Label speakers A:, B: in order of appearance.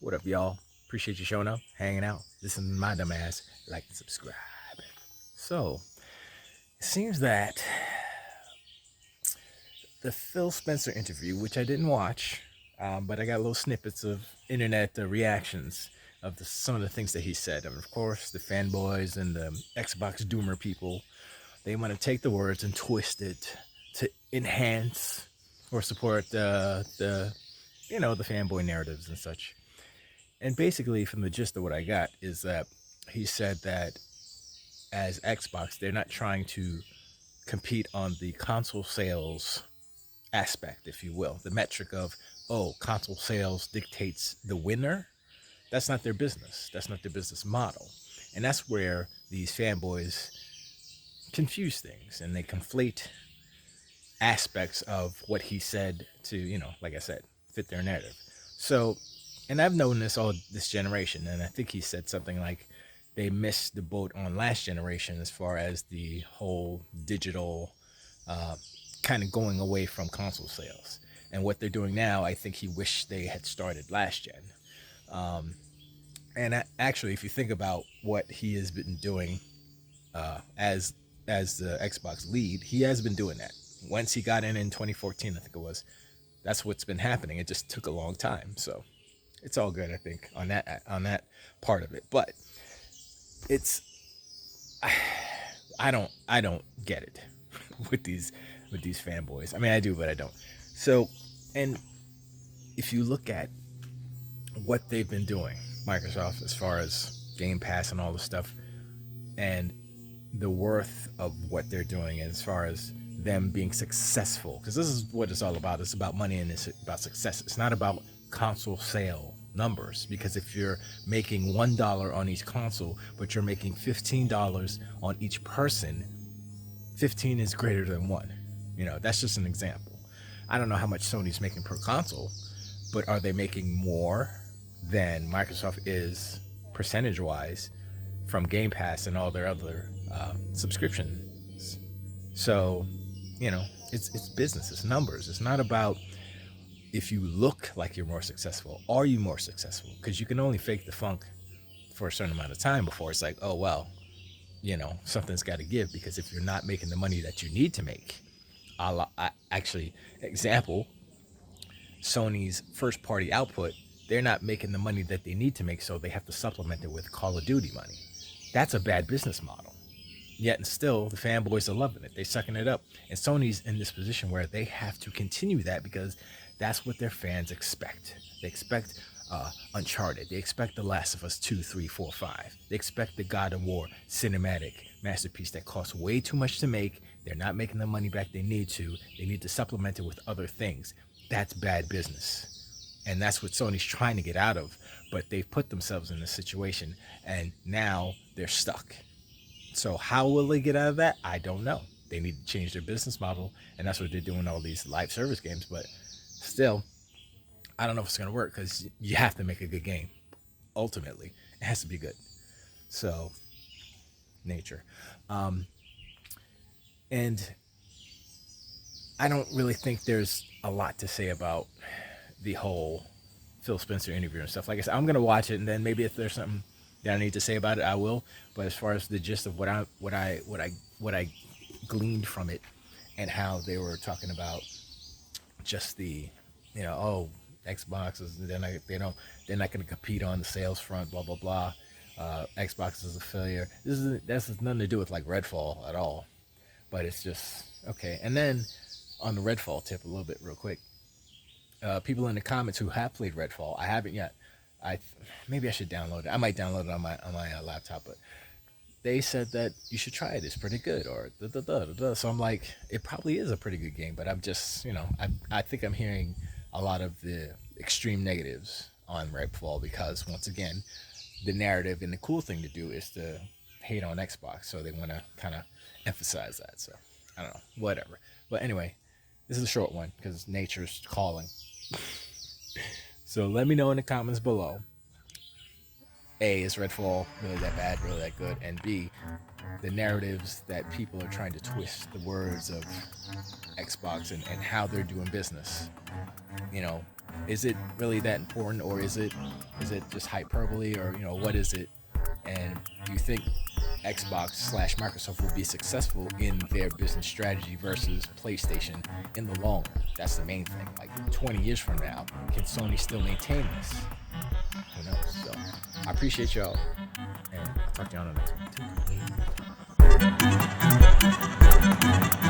A: What up, y'all? Appreciate you showing up, hanging out. This is my dumb ass. Like and subscribe. So, it seems that the Phil Spencer interview, which I didn't watch, but I got little snippets of internet reactions of some of the things that he said. And of course, the fanboys and the Xbox Doomer people, they want to take the words and twist it to enhance or support the fanboy narratives and such. And basically, from the gist of what I got, is that he said that as Xbox, they're not trying to compete on the console sales aspect, if you will, the metric of, oh, console sales dictates the winner. That's not their business. That's not their business model. And that's where these fanboys confuse things and they conflate aspects of what he said to, like I said, fit their narrative. So, and I've known this all this generation, and I think he said something like they missed the boat on last generation as far as the whole digital kind of going away from console sales. And what they're doing now, I think he wished they had started last gen. Actually, if you think about what he has been doing as the Xbox lead, he has been doing that. Once he got in 2014, I think it was, that's what's been happening. It just took a long time. So it's all good, I think, on that part of it. But it's I don't get it with these fanboys. I mean, I do, but I don't. So, and if you look at what they've been doing, Microsoft, as far as Game Pass and all the stuff, and the worth of what they're doing as far as them being successful, because this is what it's all about. It's about money and it's about success. It's not about console sale numbers, because if you're making $1 on each console but you're making $15 on each person, 15 is greater than 1. That's just an example. I don't know how much Sony's making per console, but are they making more than Microsoft is percentage wise from Game Pass and all their other subscriptions? So, it's business, it's numbers. It's not about if you look like you're more successful. Are you more successful? Because you can only fake the funk for a certain amount of time before it's like, oh, well, something's got to give. Because if you're not making the money that you need to make, actually, example, Sony's first party output, they're not making the money that they need to make, so they have to supplement it with Call of Duty money. That's a bad business model. Yet and still, the fanboys are loving it. They're sucking it up. And Sony's in this position where they have to continue that because that's what their fans expect. They expect Uncharted. They expect The Last of Us 2, 3, 4, 5. They expect the God of War cinematic masterpiece that costs way too much to make. They're not making the money back they need to. They need to supplement it with other things. That's bad business. And that's what Sony's trying to get out of. But they've put themselves in this situation, and now they're stuck. So how will they get out of that? I don't know. They need to change their business model, and that's what they're doing, all these live service games. But still, I don't know if it's going to work, because you have to make a good game. Ultimately, it has to be good. So, nature. And I don't really think there's a lot to say about the whole Phil Spencer interview and stuff. Like I said, I'm going to watch it, and then maybe if there's something that I need to say about it, I will. But as far as the gist of what I gleaned from it, and how they were talking about just the, Xbox is they're not going to compete on the sales front, blah blah blah. Xbox is a failure. That's nothing to do with like Redfall at all. But it's just okay. And then on the Redfall tip, a little bit real quick. People in the comments who have played Redfall, I haven't yet. Maybe I should download it. I might download it on my laptop, but they said that you should try it. It's pretty good, or da da da da da. So I'm like, it probably is a pretty good game, but I'm just, I think I'm hearing a lot of the extreme negatives on Redfall because once again, the narrative and the cool thing to do is to hate on Xbox, so they want to kind of emphasize that. So I don't know, whatever. But anyway, this is a short one because nature's calling. So let me know in the comments below. A, is Redfall really that bad, really that good? And B, the narratives that people are trying to twist the words of Xbox and how they're doing business. is it really that important, or is it just hyperbole, or what is it? And do you think Xbox/Microsoft will be successful in their business strategy versus PlayStation in the long run? That's the main thing. Like 20 years from now, can Sony still maintain this? Who knows? So I appreciate y'all, and I'll talk to y'all on the next one.